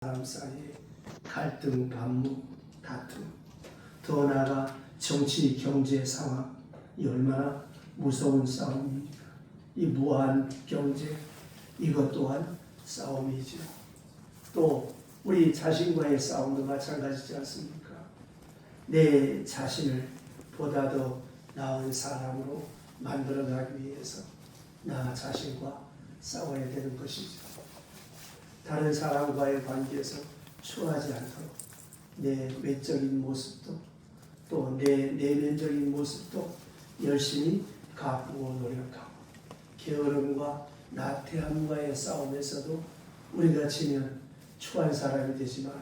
사람 사이에 갈등, 반목, 다툼, 더 나아가 정치, 경제 상황, 이 얼마나 무서운 싸움입니까? 이 무한 경제, 이것 또한 싸움이죠. 또 우리 자신과의 싸움도 마찬가지지 않습니까? 내 자신을 보다 더 나은 사람으로 만들어가기 위해서 나 자신과 싸워야 되는 것이죠. 다른 사람과의 관계에서 추하지 않도록 내 외적인 모습도 또 내 내면적인 모습도 열심히 가꾸고 노력하고 게으름과 나태함과의 싸움에서도 우리가 지면 추한 사람이 되지만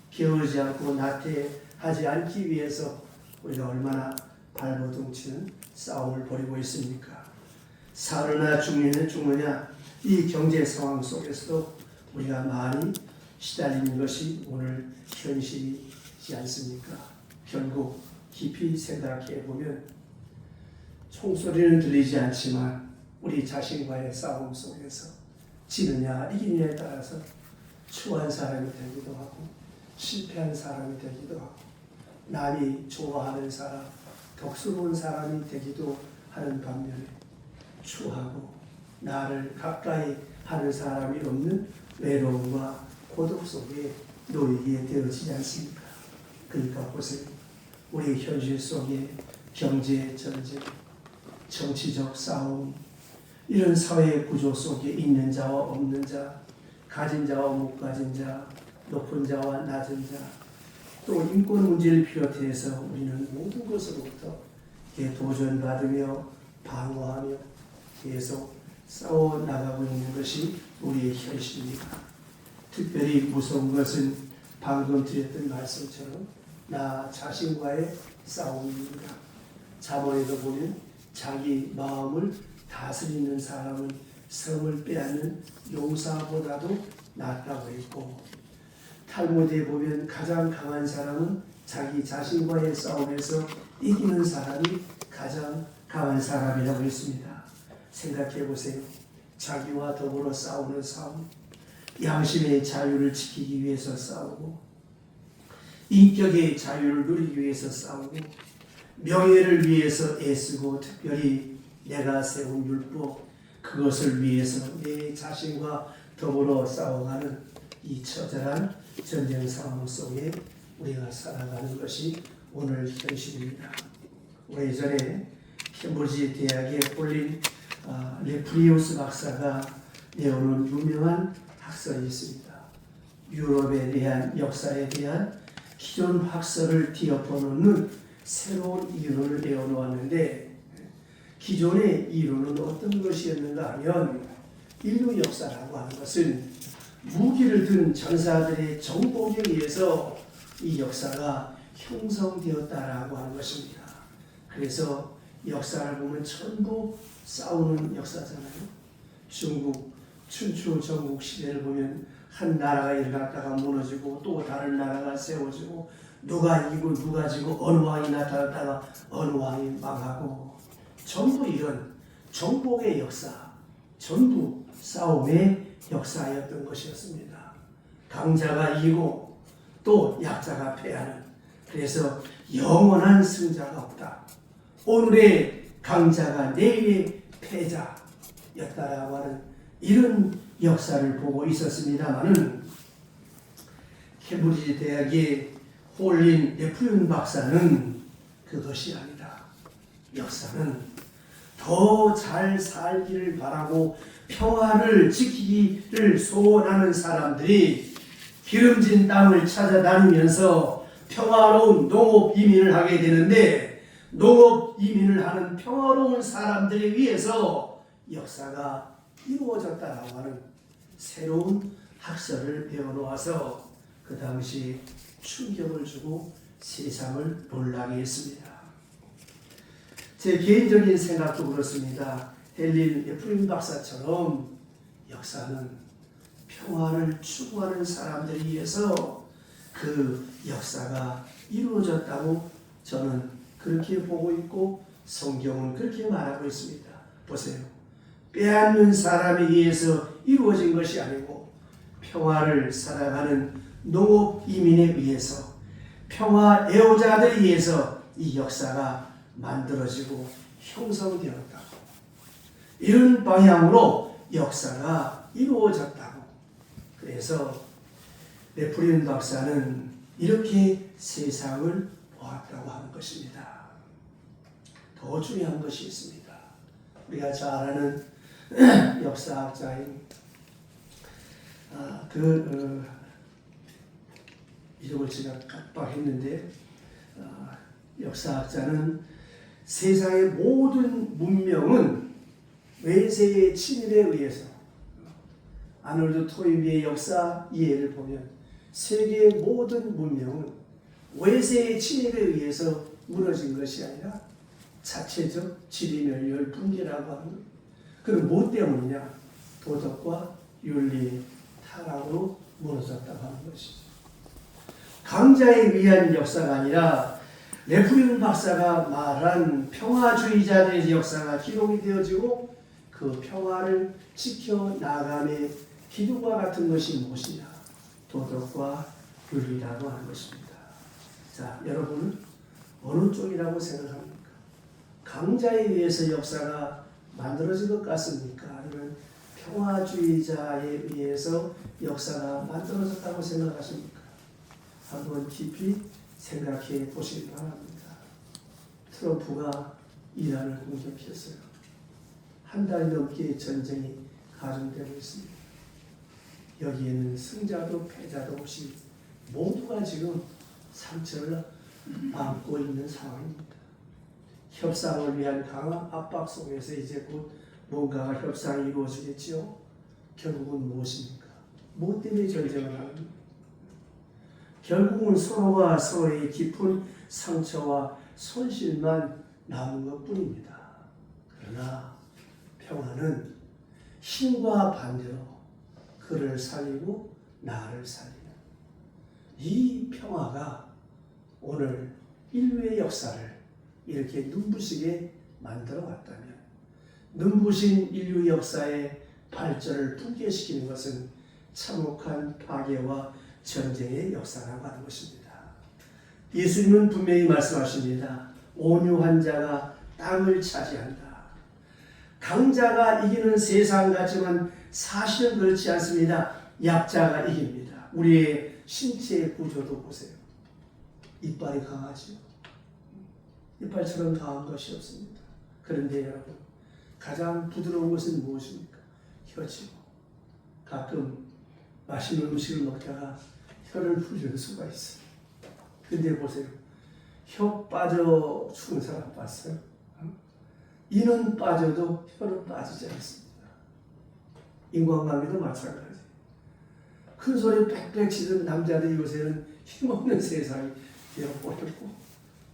게으르지 않고 나태하지 않기 위해서 우리가 얼마나 발버둥치는 싸움을 벌이고 있습니까? 사느냐 죽느냐 이 경제 상황 속에서도 우리가 많이 시달리는 것이 오늘 현실이지 않습니까? 결국 깊이 생각해 보면 총소리는 들리지 않지만 우리 자신과의 싸움 속에서 지느냐 이기느냐에 따라서 추한 사람이 되기도 하고 실패한 사람이 되기도 하고 남이 좋아하는 사람, 덕스러운 사람이 되기도 하는 반면에 추하고 나를 가까이 하는 사람이 없는 외로움과 고독 속에 놓이게 되어지지 않습니까? 그러니까 보세요. 우리 현실 속에 경제 전쟁, 정치적 싸움, 이런 사회 구조 속에 있는 자와 없는 자, 가진 자와 못 가진 자, 높은 자와 낮은 자, 또 인권 문제를 비롯해서 우리는 모든 것으로부터 도전받으며 방어하며 계속 싸워 나가고 있는 것이 우리의 현실입니다. 특별히 무서운 것은 방금 드렸던 말씀처럼 나 자신과의 싸움입니다. 잠언에도 보면 자기 마음을 다스리는 사람은 성을 빼앗는 용사보다도 낫다고 했고 탈무드에 보면 가장 강한 사람은 자기 자신과의 싸움에서 이기는 사람이 가장 강한 사람이라고 했습니다. 생각해 보세요. 자기와 더불어 싸우는 싸움, 양심의 자유를 지키기 위해서 싸우고 인격의 자유를 누리기 위해서 싸우고 명예를 위해서 애쓰고 특별히 내가 세운 율법 그것을 위해서 내 자신과 더불어 싸워가는 이 처절한 전쟁 상황 속에 우리가 살아가는 것이 오늘 현실입니다. 오래전에 캠브리지 대학에 홀린 레프리우스 박사가 내어놓은 유명한 학설이 있습니다. 유럽에 대한 역사에 대한 기존 학설을 뒤엎어놓는 새로운 이론을 내어놓았는데 기존의 이론은 어떤 것이었는가 하면 인류 역사라고 하는 것은 무기를 든 전사들의 정복에 의해서 이 역사가 형성되었다라고 하는 것입니다. 그래서 역사를 보면 전부 싸우는 역사잖아요. 중국 춘추 전국 시대를 보면 한 나라가 일어났다가 무너지고 또 다른 나라가 세워지고 누가 이기고 누가 지고 어느 왕이 나타났다가 어느 왕이 망하고 전부 이런 정복의 역사, 전부 싸움의 역사였던 것이었습니다. 강자가 이기고 또 약자가 패하는, 그래서 영원한 승자가 없다. 오늘의 강자가 내일의 패자였다라고 하는 이런 역사를 보고 있었습니다마는 캠브리지 대학에 홀린 레프리우스 박사는 그것이 아니다. 역사는 더 잘 살기를 바라고 평화를 지키기를 소원하는 사람들이 기름진 땅을 찾아다니면서 평화로운 농업 이민을 하게 되는데 농업 이민을 하는 평화로운 사람들에 의해서 역사가 이루어졌다라고 하는 새로운 학설을 배워놓아서 그 당시 충격을 주고 세상을 놀라게 했습니다. 제 개인적인 생각도 그렇습니다. 헬린 에프림 박사처럼 역사는 평화를 추구하는 사람들에 의해서 그 역사가 이루어졌다고 저는 그렇게 보고 있고 성경은 그렇게 말하고 있습니다. 보세요. 빼앗는 사람에 의해서 이루어진 것이 아니고 평화를 살아가는 농업 이민에 의해서 평화 애호자들에 의해서 이 역사가 만들어지고 형성되었다고. 이런 방향으로 역사가 이루어졌다고. 그래서 네프림 박사는 이렇게 세상을 보았다고 하는 것입니다. 더 중요한 것이 있습니다. 우리가 잘 아는 역사학자인 이름을 제가 깜빡했는데 역사학자는 세상의 모든 문명은 외세의 침입에 의해서 아놀드 토인비의 역사 이해를 보면 세계의 모든 문명은 외세의 침입에 의해서 무너진 것이 아니라 자체적 지리멸렬 붕괴라고 하는 것. 그건 무엇 때문이냐? 도덕과 윤리의 타락으로 무너졌다고 하는 것이죠. 강자에 의한 역사가 아니라 네프림 박사가 말한 평화주의자들의 역사가 기록이 되어지고 그 평화를 지켜나감의 기둥과 같은 것이 무엇이냐? 도덕과 윤리라고 하는 것입니다. 자, 여러분은 어느 쪽이라고 생각합니까? 강자에 의해서 역사가 만들어진 것 같습니까? 아니면 평화주의자에 의해서 역사가 만들어졌다고 생각하십니까? 한번 깊이 생각해 보시기 바랍니다. 트럼프가 이란을 공격했어요. 한 달 넘게 전쟁이 가중되고 있습니다. 여기에는 승자도 패자도 없이 모두가 지금 상처를 안고 있는 상황입니다. 협상을 위한 강한 압박 속에서 이제 곧 뭔가가 협상이 이루어지겠지요. 결국은 무엇입니까? 무엇 때문에 전쟁을 하는 겁니까? 결국은 서로가 서로의 깊은 상처와 손실만 남은 것뿐입니다. 그러나 평화는 힘과 반대로 그를 살리고 나를 살리는 이 평화가 오늘 인류의 역사를 이렇게 눈부시게 만들어 왔다면 눈부신 인류 역사의 발전을 붕괴시키는 것은 참혹한 파괴와 전쟁의 역사라고 하는 것입니다. 예수님은 분명히 말씀하십니다. 온유한 자가 땅을 차지한다. 강자가 이기는 세상 같지만 사실은 그렇지 않습니다. 약자가 이깁니다. 우리의 신체의 구조도 보세요. 이빨이 강하죠. 이빨처럼 강한 것이 없습니다. 그런데 여러분, 가장 부드러운 것은 무엇입니까? 혀지고 가끔 맛있는 음식을 먹다가 혀를 풀리는 수가 있어요. 근데 보세요. 혀 빠져 죽은 사람 봤어요? 이는 빠져도 혀는 빠지지 않습니다. 인간관계도 마찬가지. 큰 소리 빽빽 치던 남자들이 요새는 힘없는 세상이 되어버렸고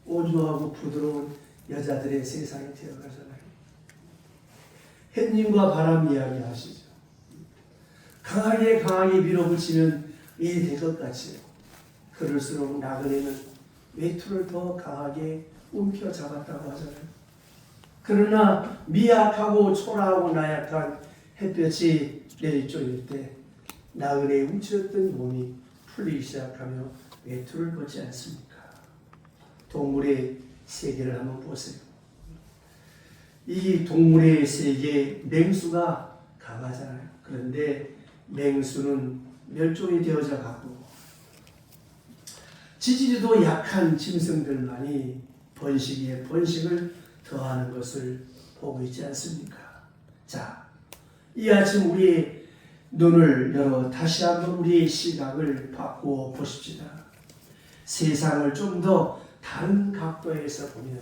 온유하고 부드러운 여자들의 세상이 되어가잖아요. 햇님과 바람 이야기 하시죠. 강하게 밀어붙이면 일이 될 것 같이 그럴수록 나그네는 외투를 더 강하게 움켜잡았다고 하잖아요. 그러나 미약하고 초라하고 나약한 햇볕이 내리쬐을 때 나그네의 움츠렸던 몸이 풀리기 시작하며 외투를 벗지 않습니까? 동물의 세계를 한번 보세요. 이 동물의 세계 맹수가 강하잖아요. 그런데 맹수는 멸종이 되어져 가고 지지리도 약한 짐승들만이 번식에 번식을 더하는 것을 보고 있지 않습니까? 자, 이 아침 우리의 눈을 열어 다시 한번 우리의 시각을 바꾸어 보십시다. 세상을 좀 더 다른 각도에서 보면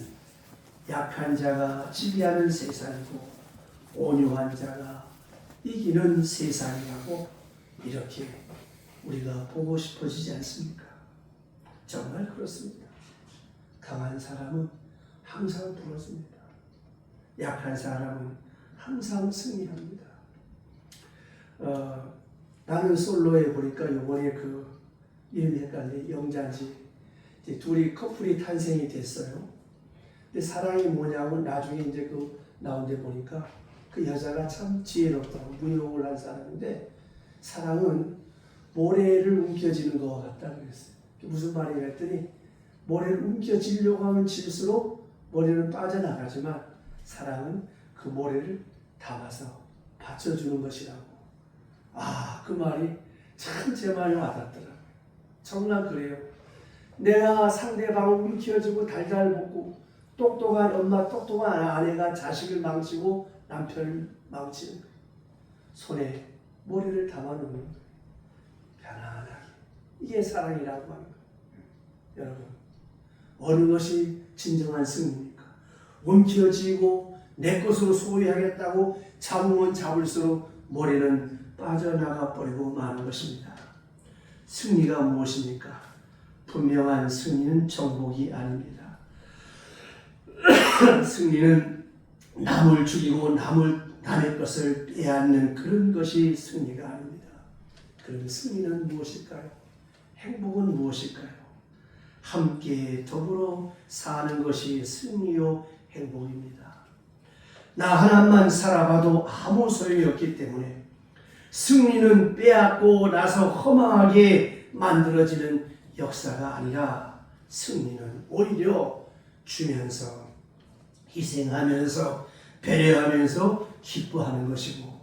약한 자가 지배하는 세상이고 온유한 자가 이기는 세상이라고 이렇게 우리가 보고 싶어지지 않습니까? 정말 그렇습니다. 강한 사람은 항상 부러집니다. 약한 사람은 항상 승리합니다. 나는 솔로에 보니까 이번에 이름이 헷갈려 영자지 이제 둘이 커플이 탄생이 됐어요. 근데 사랑이 뭐냐고 나중에 이제 나온 데 보니까 그 여자가 참 지혜롭다고 무용을 한 사람인데 사랑은 모래를 움켜쥐는 것과 같다 그랬어요. 무슨 말이냐 했더니 모래를 움켜쥐려고 하면 질수록 모래는 빠져나가지만 사랑은 그 모래를 담아서 받쳐주는 것이라고. 그 말이 참 제 말이 와닿더라고요. 정말 그래요. 내가 상대방을 움켜쥐고 달달 볶고 똑똑한 엄마, 똑똑한 아내가 자식을 망치고 남편을 망치는 거예요. 손에 모래를 담아놓는 거예요. 편안하게. 이게 사랑이라고 하는 거예요. 여러분, 어느 것이 진정한 승리입니까? 움켜쥐고 내 것으로 소유하겠다고 잡으면 잡을수록 모래는 빠져나가 버리고 마는 것입니다. 승리가 무엇입니까? 분명한 승리는 정복이 아닙니다. 승리는 남을 죽이고 남의 것을 빼앗는 그런 것이 승리가 아닙니다. 그럼 승리는 무엇일까요? 행복은 무엇일까요? 함께 더불어 사는 것이 승리요 행복입니다. 나 하나만 살아봐도 아무 소용이 없기 때문에 승리는 빼앗고 나서 허망하게 만들어지는 역사가 아니라 승리는 오히려 주면서 희생하면서 배려하면서 기뻐하는 것이고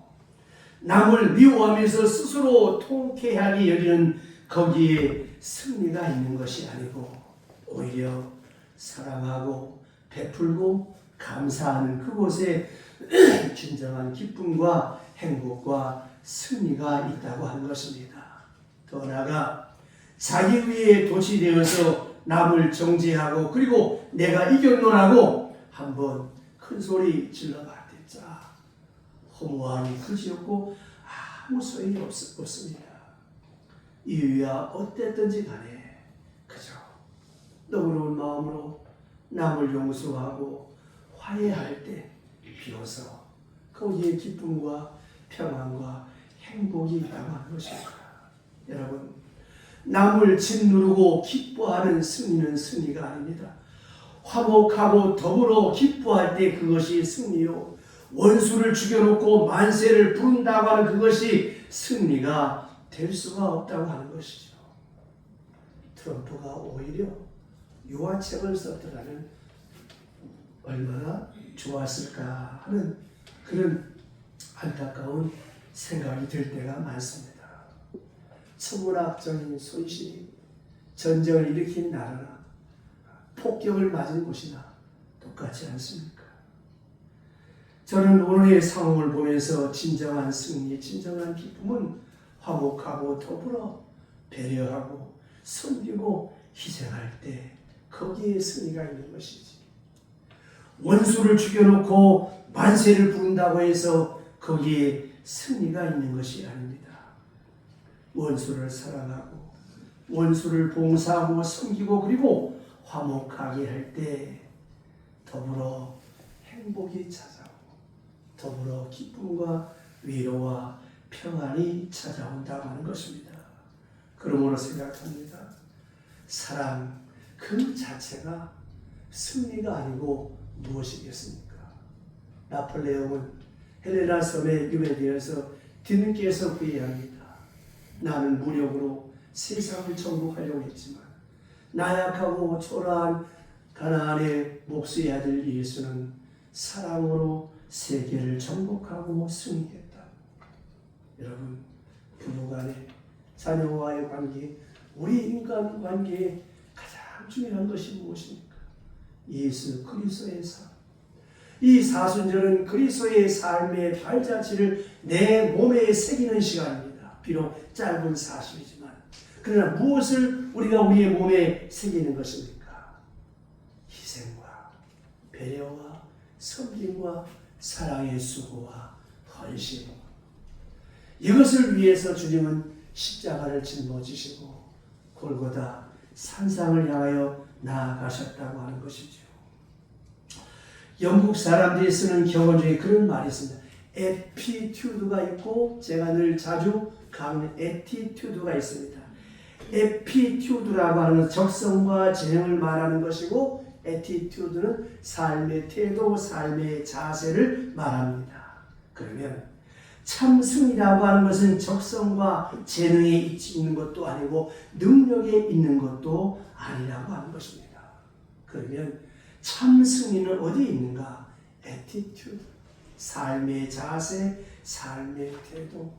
남을 미워하면서 스스로 통쾌하게 여기는 거기에 승리가 있는 것이 아니고 오히려 사랑하고 베풀고 감사하는 그곳에 진정한 기쁨과 행복과 승리가 있다고 하는 것입니다. 더 나아가 자기 위에 돛이 되어서 남을 정죄하고 그리고 내가 이겼노라고 한번 큰 소리 질러봤댔자 허무함이 그지없고 아무 소용이 없습니다. 이유야 어땠든지 간에 그저 너그러운 마음으로 남을 용서하고 화해할 때 비로소 거기에 기쁨과 평안과 행복이 있다고 하는 것입니다. 여러분, 남을 짓누르고 기뻐하는 승리는 승리가 아닙니다. 화목하고 더불어 기뻐할 때 그것이 승리요. 원수를 죽여놓고 만세를 부른다고 하는 그것이 승리가 될 수가 없다고 하는 것이죠. 트럼프가 오히려 유화책을 썼더라면 얼마나 좋았을까 하는 그런 안타까운 생각이 들 때가 많습니다. 천문학적인 손실이 전쟁을 일으킨 나라나 폭격을 맞은 곳이나 똑같지 않습니까? 저는 오늘의 상황을 보면서 진정한 승리, 진정한 기쁨은 화목하고 더불어 배려하고 섬기고 희생할 때 거기에 승리가 있는 것이지. 원수를 죽여놓고 만세를 부른다고 해서 거기에 승리가 있는 것이 아닙니다. 원수를 사랑하고 원수를 봉사하고 섬기고 그리고 화목하게 할 때 더불어 행복이 찾아오고 더불어 기쁨과 위로와 평안이 찾아온다고 하는 것입니다. 그러므로 생각합니다. 사랑 그 자체가 승리가 아니고 무엇이겠습니까? 나폴레옹은 헬레나 섬에 유배되어서 뒤늦게서 후회합니다. 나는 무력으로 세상을 정복하려고 했지만 나약하고 초라한 가나안의 목수의 아들 예수는 사랑으로 세계를 정복하고 승리했다. 여러분, 부부간의 자녀와의 관계, 우리 인간 관계의 가장 중요한 것이 무엇입니까? 예수 그리스도의 삶. 이 사순절은 그리스도의 삶의 발자취를 내 몸에 새기는 시간입니다. 비록 짧은 40이지만 그러나 무엇을 우리가 우리의 몸에 새기는 것입니까? 희생과 배려와 섬김과 사랑의 수고와 헌신. 이것을 위해서 주님은 십자가를 짊어지시고 골고다 산상을 향하여 나아가셨다고 하는 것이죠. 영국 사람들이 쓰는 경어 중에 그런 말이 있습니다. 에피튜드가 있고 제가 늘 자주 강조하는 에티튜드가 있습니다. 에피튜드라고 하는 적성과 재능을 말하는 것이고 에티튜드는 삶의 태도, 삶의 자세를 말합니다. 그러면 참 승리라고 하는 것은 적성과 재능에 있는 것도 아니고 능력에 있는 것도 아니라고 하는 것입니다. 그러면 참 승리는 어디에 있는가? attitude, 삶의 자세, 삶의 태도.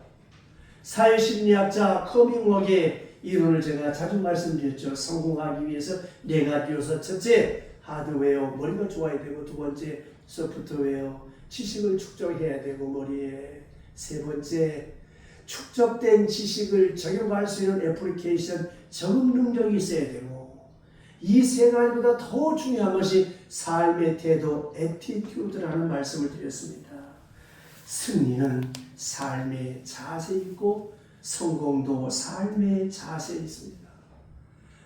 사회심리학자 커밍웍의 이론을 제가 자주 말씀드렸죠. 성공하기 위해서 네 가지 요소. 첫째, 하드웨어, 머리가 좋아야 되고, 두 번째, 소프트웨어, 지식을 축적해야 되고 머리에. 세 번째, 축적된 지식을 적용할 수 있는 애플리케이션, 적응 능력이 있어야 되고, 이 세 가지보다 더 중요한 것이 삶의 태도, 애티튜드라는 말씀을 드렸습니다. 승리는 삶의 자세에 있고 성공도 삶의 자세에 있습니다.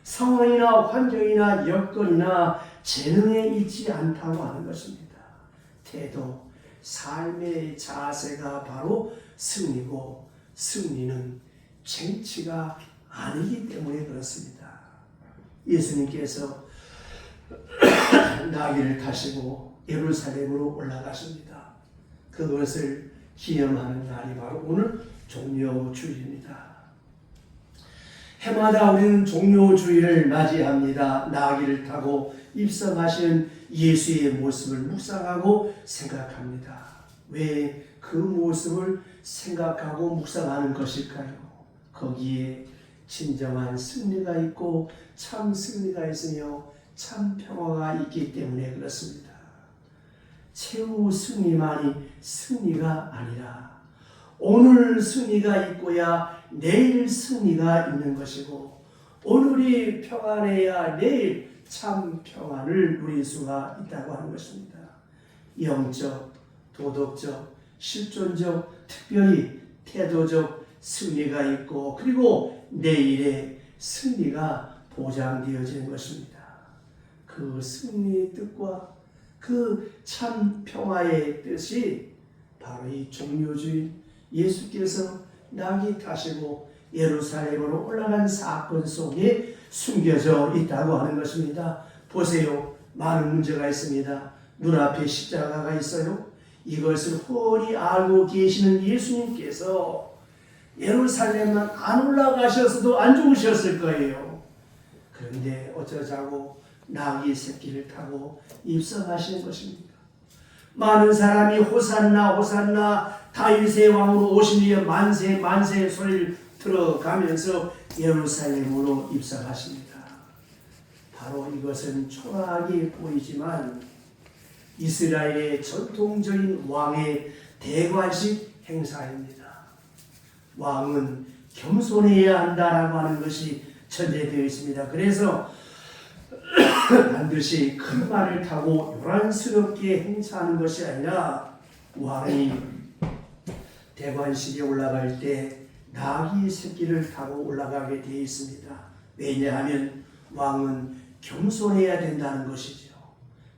상황이나 환경이나 여건이나 재능에 있지 않다고 하는 것입니다. 태도, 삶의 자세가 바로 승리고, 승리는 쟁취가 아니기 때문에 그렇습니다. 예수님께서 나귀를 타시고 예루살렘으로 올라가십니다. 그것을 기념하는 날이 바로 오늘 종료주일입니다. 해마다 우리는 종료주일을 맞이합니다. 나귀를 타고 입성하시는 예수의 모습을 묵상하고 생각합니다. 왜 그 모습을 생각하고 묵상하는 것일까요? 거기에 진정한 승리가 있고 참 승리가 있으며 참 평화가 있기 때문에 그렇습니다. 최후 승리만이 승리가 아니라 오늘 승리가 있고야 내일 승리가 있는 것이고, 오늘이 평안해야 내일 참 평안을 누릴 수가 있다고 하는 것입니다. 영적, 도덕적, 실존적, 특별히 태도적 승리가 있고, 그리고 내일의 승리가 보장되어지는 것입니다. 그 승리의 뜻과 그 참 평화의 뜻이 바로 이 종료주일 예수께서 나귀 타시고 예루살렘으로 올라간 사건 속에 숨겨져 있다고 하는 것입니다. 보세요. 많은 문제가 있습니다. 눈앞에 십자가가 있어요. 이것을 홀히 알고 계시는 예수님께서 예루살렘만 안 올라가셨어도 안 죽으셨을 거예요. 그런데 어쩌자고 나귀 새끼를 타고 입성하시는 것입니다. 많은 사람이 호산나 호산나 다윗의 왕으로 오시며 만세 만세 소리를 들어가면서 예루살렘으로 입성하십니다. 바로 이것은 초라하게 보이지만 이스라엘의 전통적인 왕의 대관식 행사입니다. 왕은 겸손해야 한다라고 하는 것이 전제되어 있습니다. 그래서 반드시 큰 말을 타고 요란스럽게 행사하는 것이 아니라 왕이 대관식에 올라갈 때 나귀 새끼를 타고 올라가게 되어 있습니다. 왜냐하면 왕은 겸손해야 된다는 것이죠.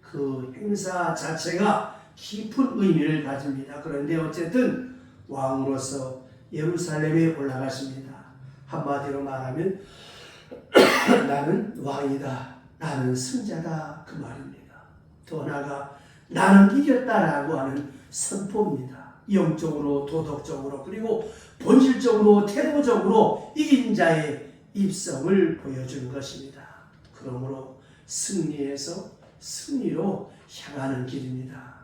그 행사 자체가 깊은 의미를 가집니다. 그런데 어쨌든 왕으로서 예루살렘에 올라가십니다. 한마디로 말하면 나는 왕이다, 나는 승자다, 그 말입니다. 더 나아가 나는 이겼다라고 하는 선포입니다. 영적으로, 도덕적으로, 그리고 본질적으로, 태도적으로 이긴 자의 입성을 보여주는 것입니다. 그러므로 승리에서 승리로 향하는 길입니다.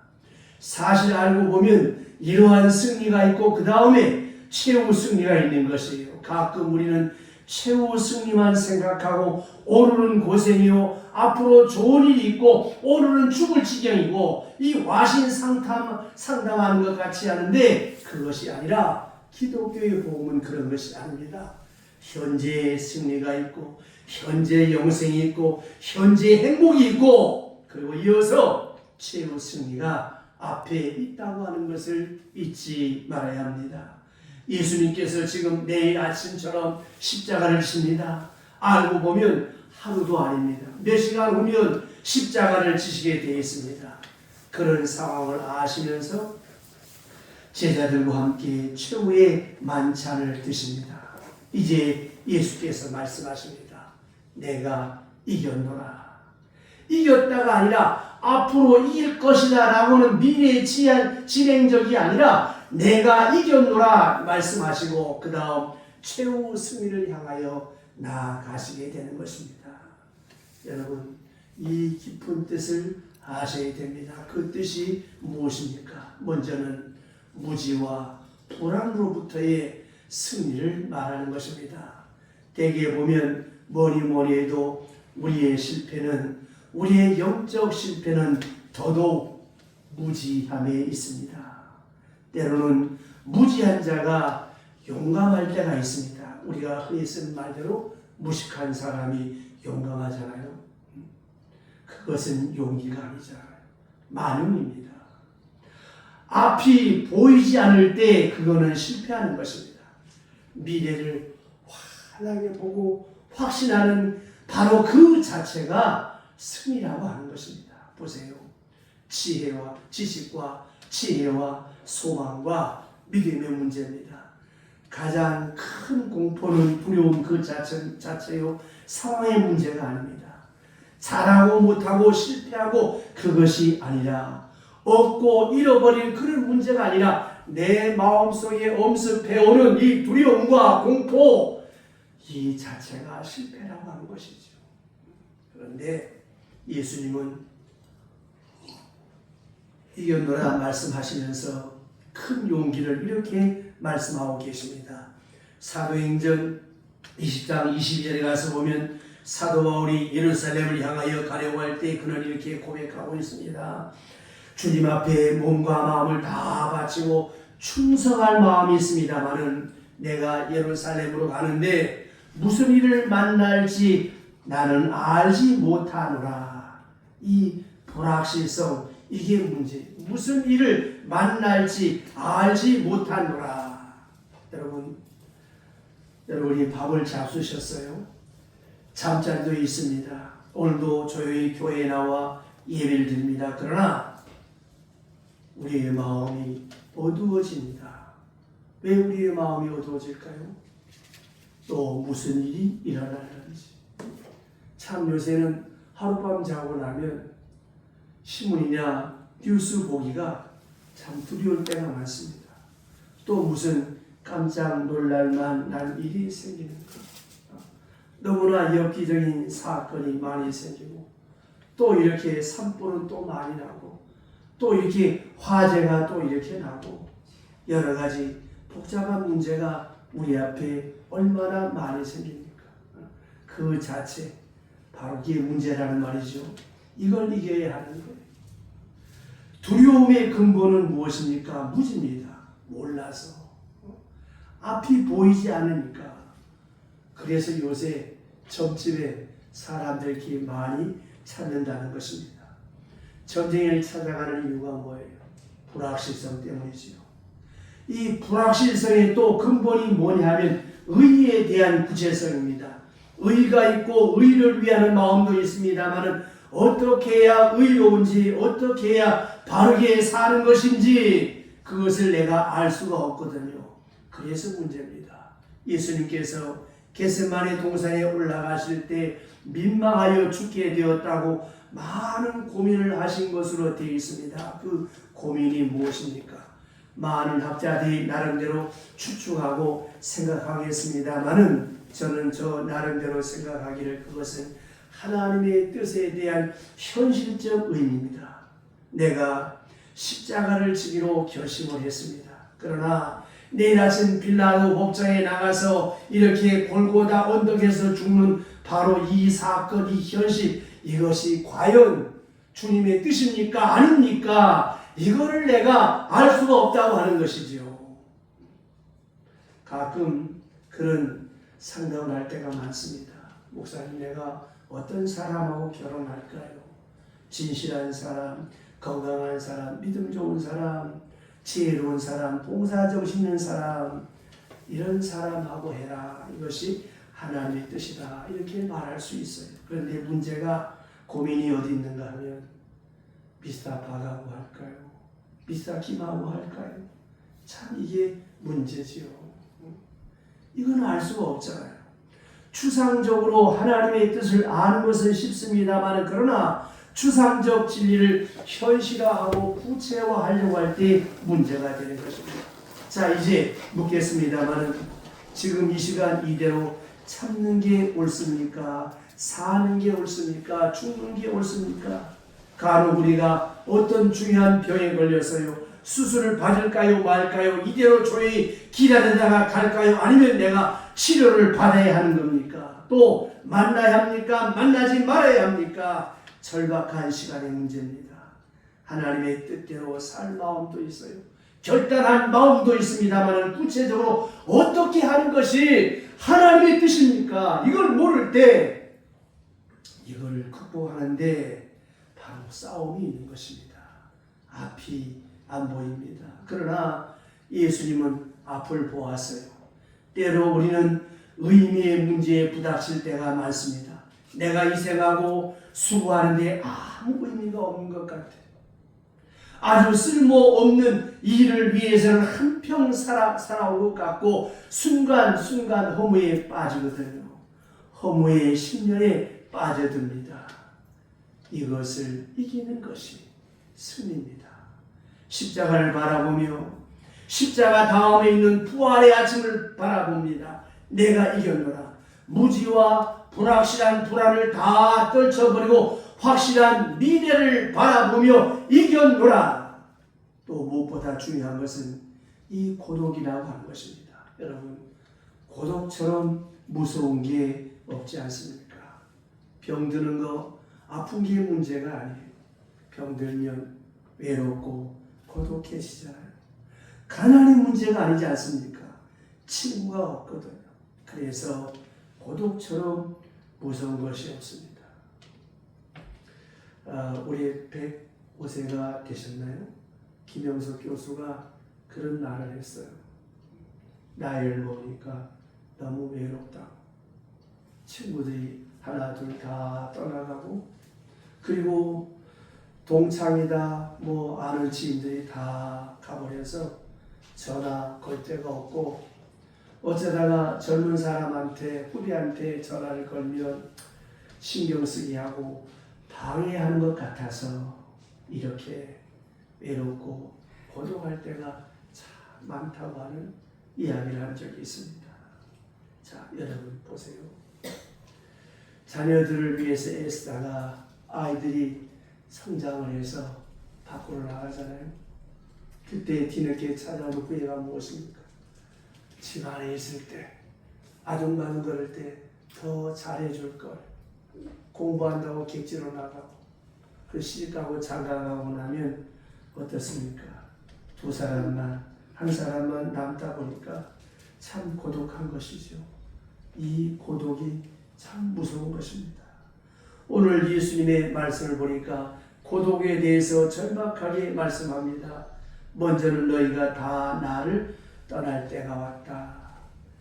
사실 알고 보면 이러한 승리가 있고 그 다음에 최후 승리가 있는 것이에요. 가끔 우리는 최후 승리만 생각하고 오늘은 고생이요, 앞으로 좋은 일이 있고 오늘은 죽을 지경이고 이 와신 상담하는 것 같이 하는데, 그것이 아니라 기독교의 복음은 그런 것이 아닙니다. 현재의 승리가 있고 현재 영생이 있고 현재 행복이 있고, 그리고 이어서 최후 승리가 앞에 있다고 하는 것을 잊지 말아야 합니다. 예수님께서 지금 내일 아침처럼 십자가를 지십니다. 알고 보면 하루도 아닙니다. 몇 시간 후면 십자가를 지시게 되어 있습니다. 그런 상황을 아시면서 제자들과 함께 최후의 만찬을 드십니다. 이제 예수께서 말씀하십니다. 내가 이겼노라. 이겼다가 아니라 앞으로 이길 것이다 라고는 미래의 진행적이 아니라 내가 이겼노라 말씀하시고 그 다음 최후 승리를 향하여 나아가시게 되는 것입니다. 여러분, 이 깊은 뜻을 아셔야 됩니다. 그 뜻이 무엇입니까? 먼저는 무지와 불안으로부터의 승리를 말하는 것입니다. 대개 보면 뭐니 해도 우리의 실패는, 우리의 영적 실패는 더더욱 무지함에 있습니다. 때로는 무지한 자가 용감할 때가 있습니다. 우리가 흔히 쓰는 말대로 무식한 사람이 용감하잖아요. 그것은 용기가 아니잖아요. 만용입니다. 앞이 보이지 않을 때 그거는 실패하는 것입니다. 미래를 환하게 보고 확신하는 바로 그 자체가 승리라고 하는 것입니다. 보세요. 지혜와 지식과 지혜와 소망과 믿음의 문제입니다. 가장 큰 공포는 두려움 그 자체요. 상황의 문제가 아닙니다. 잘하고 못하고 실패하고 그것이 아니라 얻고 잃어버릴 그런 문제가 아니라 내 마음속에 엄습해오는 이 두려움과 공포, 이 자체가 실패라고 하는 것이죠. 그런데 예수님은 이겼노라 말씀하시면서 큰 용기를 이렇게 말씀하고 계십니다. 사도행전 20장 22절에 가서 보면 사도 바울이 예루살렘을 향하여 가려고 할 때 그는 이렇게 고백하고 있습니다. 주님 앞에 몸과 마음을 다 바치고 충성할 마음이 있습니다마는 내가 예루살렘으로 가는데 무슨 일을 만날지 나는 알지 못하노라. 이 불확실성, 이게 문제. 무슨 일을 만날지 알지 못하노라. 여러분이 밥을 잡수셨어요? 잠자리도 있습니다. 오늘도 조용히 교회에 나와 예배를 드립니다. 그러나 우리의 마음이 어두워집니다. 왜 우리의 마음이 어두워질까요? 또 무슨 일이 일어나는지. 참 요새는 하룻밤 자고 나면 신문이냐 뉴스 보기가 참 두려울 때가 많습니다. 또 무슨 깜짝 놀랄만 난 일이 생기는 것. 너무나 엽기적인 사건이 많이 생기고 또 이렇게 산불은 또 많이 나고 또 이렇게 화재가 또 이렇게 나고 여러 가지 복잡한 문제가 우리 앞에 얼마나 많이 생깁니까? 그 자체 바로 그게 문제라는 말이죠. 이걸 이겨야 하는 거예요. 두려움의 근본은 무엇입니까? 무지입니다. 몰라서. 앞이 보이지 않으니까. 그래서 요새 점집에 사람들이 많이 찾는다는 것입니다. 전쟁을 찾아가는 이유가 뭐예요? 불확실성 때문이지요. 이 불확실성의 또 근본이 뭐냐면 의에 대한 구체성입니다. 의가 있고 의를 위하는 마음도 있습니다만은 어떻게 해야 의로운지 어떻게 해야 바르게 사는 것인지 그것을 내가 알 수가 없거든요. 그래서 문제입니다. 예수님께서 겟세마네 동산에 올라가실 때 민망하여 죽게 되었다고 많은 고민을 하신 것으로 되어 있습니다. 그 고민이 무엇입니까? 많은 학자들이 나름대로 추측하고 생각하겠습니다만은 저는 저 나름대로 생각하기를 그것은 하나님의 뜻에 대한 현실적 의미입니다. 내가 십자가를 지기로 결심을 했습니다. 그러나 내일 아침 빌라도 법정에 나가서 이렇게 골고다 언덕에서 죽는 바로 이 사건, 이 현실, 이것이 과연 주님의 뜻입니까? 아닙니까? 이거를 내가 알 수가 없다고 하는 것이죠. 가끔 그런 상담을 할 때가 많습니다. 목사님, 내가 어떤 사람하고 결혼할까요? 진실한 사람, 건강한 사람, 믿음 좋은 사람, 지혜로운 사람, 봉사정신 있는 사람, 이런 사람하고 해라. 이것이 하나님의 뜻이다. 이렇게 말할 수 있어요. 그런데 문제가 고민이 어디 있는가 하면 미스터 박하고 할까요? 미스터 김하고 할까요? 참 이게 문제지요. 이건 알 수가 없잖아요. 추상적으로 하나님의 뜻을 아는 것은 쉽습니다만 그러나 추상적 진리를 현실화하고 구체화하려고 할 때 문제가 되는 것입니다. 자, 이제 묻겠습니다만은 지금 이 시간 이대로 참는 게 옳습니까? 사는 게 옳습니까? 죽는 게 옳습니까? 간혹 우리가 어떤 중요한 병에 걸려서요, 수술을 받을까요 말까요? 이대로 조용히 기다리다가 갈까요? 아니면 내가 치료를 받아야 하는 겁니까? 또 만나야 합니까? 만나지 말아야 합니까? 절박한 시간의 문제입니다. 하나님의 뜻대로 살 마음도 있어요. 결단한 마음도 있습니다만 구체적으로 어떻게 하는 것이 하나님의 뜻입니까? 이걸 모를 때 이걸 극복하는데 바로 싸움이 있는 것입니다. 앞이 안 보입니다. 그러나 예수님은 앞을 보았어요. 때로 우리는 의미의 문제에 부닥칠 때가 많습니다. 내가 이 생하고 수고하는데 아무 의미가 없는 것 같아요. 아주 쓸모없는 일을 위해서는 한평 살아온 것 같고 순간순간 허무에 빠지거든요. 허무의 10년에 빠져듭니다. 이것을 이기는 것이 승리입니다. 십자가를 바라보며 십자가 다음에 있는 부활의 아침을 바라봅니다. 내가 이겼노라. 무지와 불확실한 불안을 다 떨쳐버리고 확실한 미래를 바라보며 이겼노라. 또 무엇보다 중요한 것은 이 고독이라고 하는 것입니다. 여러분, 고독처럼 무서운 게 없지 않습니까? 병드는 거, 아픈 게 문제가 아니에요. 병들면 외롭고 고독해지잖아요. 가난이 문제가 아니지 않습니까? 친구가 없거든요. 그래서 고독처럼 무서운 것이 없습니다. 우리 105세가 되셨나요? 김영석 교수가 그런 말을 했어요. 나이를 먹으니까 너무 외롭다. 친구들이 하나 둘 다 떠나가고, 그리고 동창이다 뭐 아는 지인들이 다 가버려서 전화 걸 데가 없고, 어쩌다가 젊은 사람한테 후배한테 전화를 걸면 신경 쓰게 하고 방해하는 것 같아서 이렇게 외롭고 고독할 때가 참 많다고 하는 이야기를 한 적이 있습니다. 자, 여러분 보세요. 자녀들을 위해서 애쓰다가 아이들이 성장을 해서 밖으로 나가잖아요. 그때 뒤늦게 찾아오는 후회가 무엇입니까? 집 안에 있을 때, 아둥바둥 거릴 때 더 잘해줄 걸. 공부한다고 객지로 나가고, 그 시집가고 장가가고 나면 어떻습니까? 두 사람만, 한 사람만 남다 보니까 참 고독한 것이죠. 이 고독이 참 무서운 것입니다. 오늘 예수님의 말씀을 보니까 고독에 대해서 절박하게 말씀합니다. 먼저는 너희가 다 나를 떠날 때가 왔다.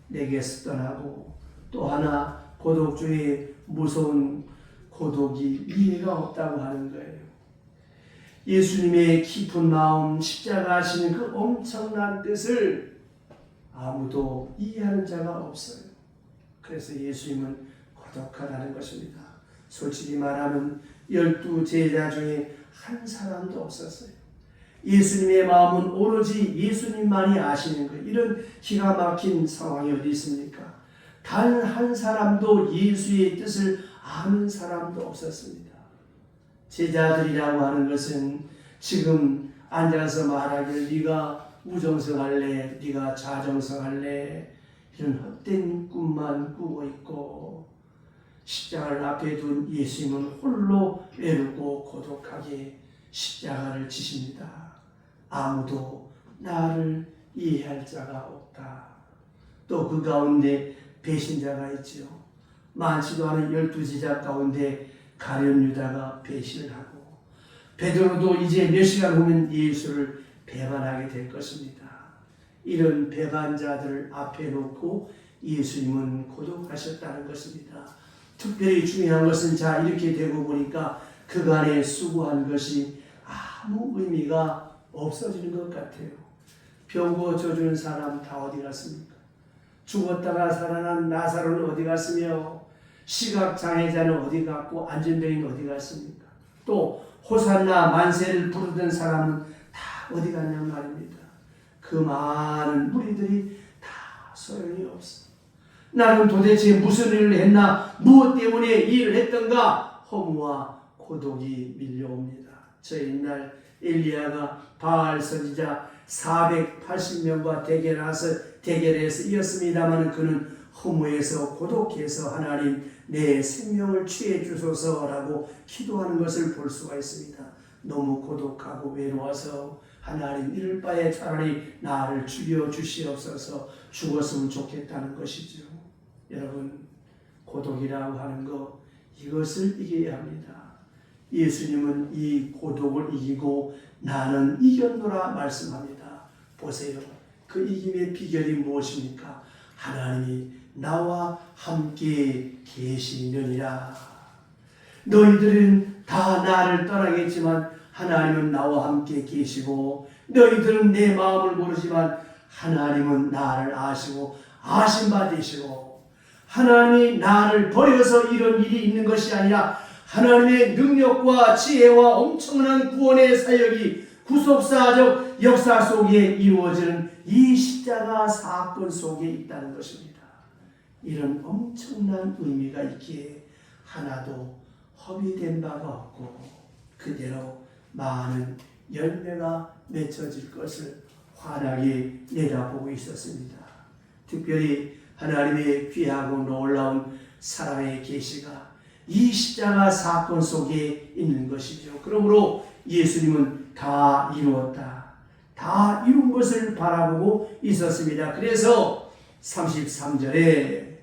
내게서 떠나고, 또 하나 고독 중에 무서운 고독이 이해가 없다고 하는 거예요. 예수님의 깊은 마음, 십자가 하시는 그 엄청난 뜻을 아무도 이해하는 자가 없어요. 그래서 예수님은 고독하다는 것입니다. 솔직히 말하면 12 제자 중에 한 사람도 없었어요. 예수님의 마음은 오로지 예수님만이 아시는 거예요. 이런 기가 막힌 상황이 어디 있습니까? 단 한 사람도 예수의 뜻을 아는 사람도 없었습니다. 제자들이라고 하는 것은 지금 앉아서 말하길 네가 우정성할래, 네가 자정성할래, 이런 헛된 꿈만 꾸고 있고, 십자가를 앞에 둔 예수님은 홀로 외롭고 고독하게 십자가를 지십니다. 아무도 나를 이해할 자가 없다. 또 그 가운데 배신자가 있지요. 많지도 않은 12제자 가운데 가룟 유다가 배신을 하고, 베드로도 이제 몇 시간 후면 예수를 배반하게 될 것입니다. 이런 배반자들을 앞에 놓고 예수님은 고독하셨다는 것입니다. 특별히 중요한 것은, 자, 이렇게 되고 보니까 그간에 수고한 것이 아무 의미가 없어지는 것 같아요. 병 고쳐주는 사람 다 어디 갔습니까? 죽었다가 살아난 나사로는 어디 갔으며, 시각장애자는 어디 갔고, 안전병인 어디 갔습니까? 또 호산나 만세를 부르던 사람은 다 어디 갔냔 말입니다. 그 그 많은 무리들이 다 소용이 없어. 나는 도대체 무슨 일을 했나, 무엇 때문에 이 일을 했던가, 허무와 고독이 밀려옵니다. 저 옛날 엘리야가 바알 선지자 480명과 대결해서 이겼습니다만 그는 허무해서 고독해서 하나님 내 생명을 취해 주소서라고 기도하는 것을 볼 수가 있습니다. 너무 고독하고 외로워서 하나님 이럴 바에 차라리 나를 죽여 주시옵소서, 죽었으면 좋겠다는 것이죠. 여러분, 고독이라고 하는 것, 이것을 이겨야 합니다. 예수님은 이 고독을 이기고 나는 이겼노라 말씀합니다. 보세요. 그 이김의 비결이 무엇입니까? 하나님이 나와 함께 계시느니라. 너희들은 다 나를 떠나겠지만 하나님은 나와 함께 계시고, 너희들은 내 마음을 모르지만 하나님은 나를 아시고 아신 바 되시고, 하나님이 나를 버려서 이런 일이 있는 것이 아니라 하나님의 능력과 지혜와 엄청난 구원의 사역이 구속사적 역사 속에 이루어지는 이 십자가 사건 속에 있다는 것입니다. 이런 엄청난 의미가 있기에 하나도 허비된 바가 없고 그대로 많은 열매가 맺혀질 것을 환하게 내다보고 있었습니다. 특별히 하나님의 귀하고 놀라운 사랑의 계시가 이 십자가 사건 속에 있는 것이죠. 그러므로 예수님은 다 이루었다, 다 이룬 것을 바라보고 있었습니다. 그래서 33절에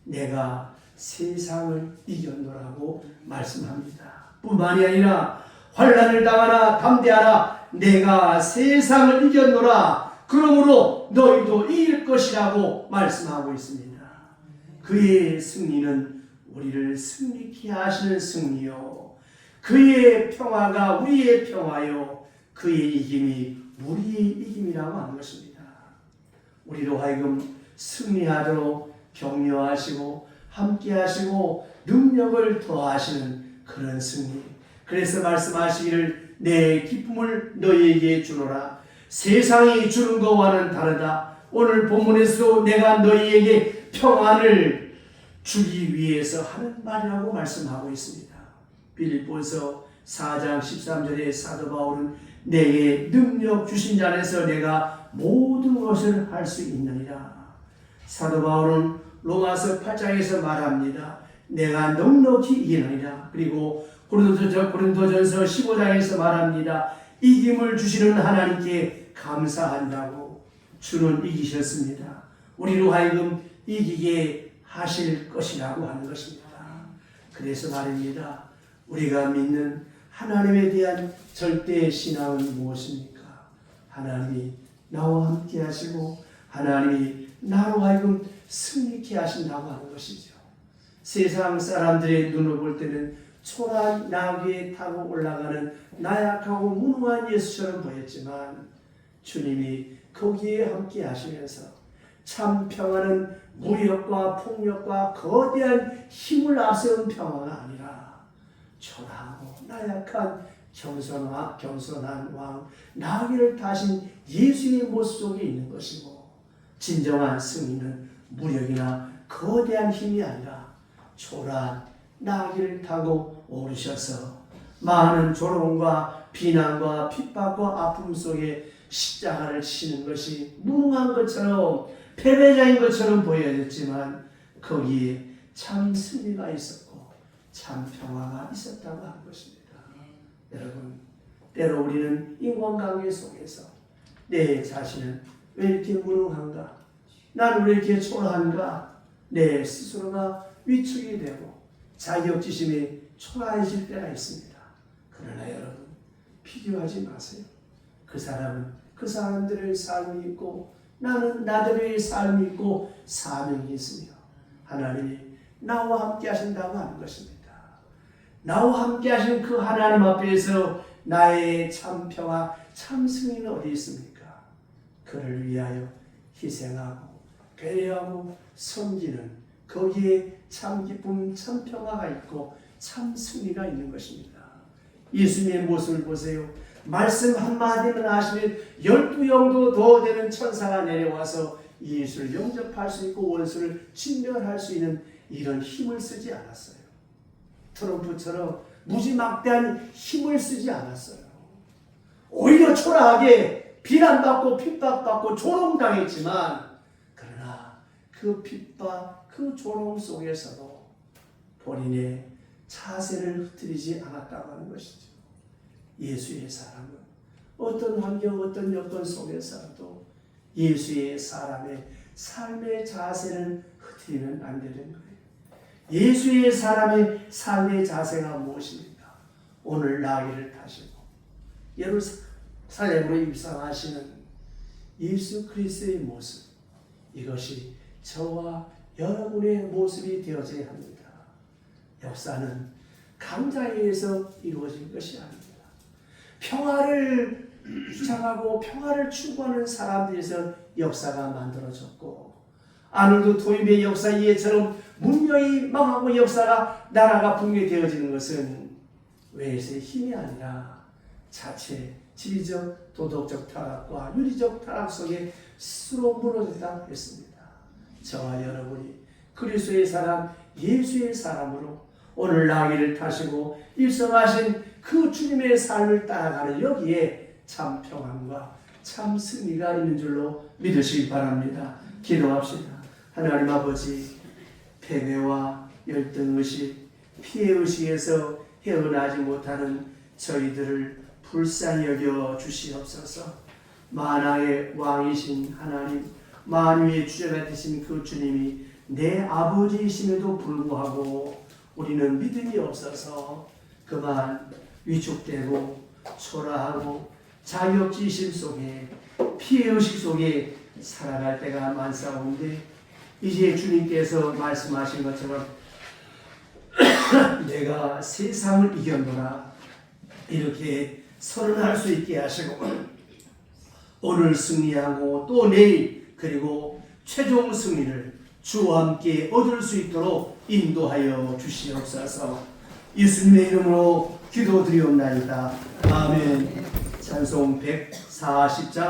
내가 세상을 이겼노라고 말씀합니다. 뿐만이 아니라 환난을 당하나 담대하라, 내가 세상을 이겼노라, 그러므로 너희도 이길 것이라고 말씀하고 있습니다. 그의 승리는 우리를 승리케 하시는 승리요, 그의 평화가 우리의 평화요, 그의 이김이 우리의 이김이라고 하는 것입니다. 우리로 하여금 승리하도록 격려하시고 함께하시고 능력을 더하시는 그런 승리. 그래서 말씀하시기를 내 기쁨을 너희에게 주노라. 세상이 주는 것과는 다르다. 오늘 본문에서도 내가 너희에게 평안을 주기 위해서 하는 말이라고 말씀하고 있습니다. 빌립보서 4장 13절에 사도 바울은 내게 능력 주신 자 안에서 내가 모든 것을 할 수 있느니라. 사도 바울은 로마서 8장에서 말합니다. 내가 넉넉히 이기느니라. 그리고 고린도전서 15장에서 말합니다. 이김을 주시는 하나님께 감사한다고. 주는 이기셨습니다. 우리로 하여금 이기게 하실 것이라고 하는 것입니다. 그래서 말입니다. 우리가 믿는 하나님에 대한 절대 신앙은 무엇입니까? 하나님이 나와 함께 하시고 하나님이 나로 하여금 승리케 하신다고 하는 것이죠. 세상 사람들의 눈을 볼 때는 초라한 나귀에 타고 올라가는 나약하고 무능한 예수처럼 보였지만 주님이 거기에 함께 하시면서 참 평화는 무력과 폭력과 거대한 힘을 앞세운 평화가 아니라 초라하고 나약한 겸손한 왕 나귀를 타신 예수의 모습 속에 있는 것이고, 진정한 승리는 무력이나 거대한 힘이 아니라 초라한 나귀를 타고 오르셔서 많은 조롱과 비난과 핍박과 아픔 속에 십자가를 치는 것이 무능한 것처럼 패배자인 것처럼 보여졌지만 거기에 참 승리가 있었고 참 평화가 있었다고 하는 것입니다. 여러분, 때로 우리는 인간관계 속에서 내 자신은 왜 이렇게 무능한가? 나는 왜 이렇게 초라한가? 내 스스로가 위축이 되고 자격지심이 초라해질 때가 있습니다. 그러나 여러분, 비교하지 마세요. 그 사람은 그 사람들의 삶이 있고 나는 나들의 삶이 있고 사명이 있으며 하나님이 나와 함께 하신다고 하는 것입니다. 나와 함께 하신 그 하나님 앞에서 나의 참 평화, 참 승리는 어디 있습니까? 그를 위하여 희생하고 배려하고 섬기는 거기에 참 기쁨, 참 평화가 있고 참 승리가 있는 것입니다. 예수님의 모습을 보세요. 말씀 한마디만 하시면 12영도 더 되는 천사가 내려와서 예수를 영접할 수 있고 원수를 진멸할 수 있는 이런 힘을 쓰지 않았어요. 트럼프처럼 무지막대한 힘을 쓰지 않았어요. 오히려 초라하게 비난받고 핍박받고 조롱당했지만, 그러나 그 핍박, 그 조롱 속에서도 본인의 자세를 흐트리지 않았다고 하는 것이죠. 예수의 사람은 어떤 환경, 어떤 여건 속에서도 예수의 사람의 삶의 자세는 흐트리면 안 되는 거예요. 예수의 사람의 삶의 자세가 무엇입니까? 오늘 나귀를 타시고 예루살렘으로 입성하시는 예수 그리스도의 모습, 이것이 저와 여러분의 모습이 되어져야 합니다. 역사는 강자에 의해서 이루어진 것이 아닙니다. 평화를 주장하고 평화를 추구하는 사람들에서 역사가 만들어졌고, 아놀드 토인비의 역사 이해처럼 문명이 망하고 나라가 붕괴되어지는 것은 외세의 힘이 아니라 자체 지리적 도덕적 타락과 윤리적 타락 속에 스스로 무너졌다 했습니다. 저와 여러분이 그리스도의 사람, 예수의 사람으로 오늘 나귀를 타시고 입성하신 그 주님의 삶을 따라가는 여기에 참 평안과 참 승리가 있는 줄로 믿으시기 바랍니다. 기도합시다. 하나님 아버지, 패배와 열등의식, 피해의식에서 헤어나지 못하는 저희들을 불쌍히 여겨 주시옵소서. 만왕의 왕이신 하나님, 만유의 주제가 되신 그 주님이 내 아버지이심에도 불구하고 우리는 믿음이 없어서 그만 위축되고 초라하고 자격지심 속에 피해의식 속에 살아갈 때가 많사온데, 이제 주님께서 말씀하신 것처럼 내가 세상을 이겼노라 이렇게 선언할 수 있게 하시고, 오늘 승리하고 또 내일 그리고 최종 승리를 주와 함께 얻을 수 있도록 인도하여 주시옵소서. 예수님의 이름으로 기도드리옵나이다. 아멘. 찬송 140장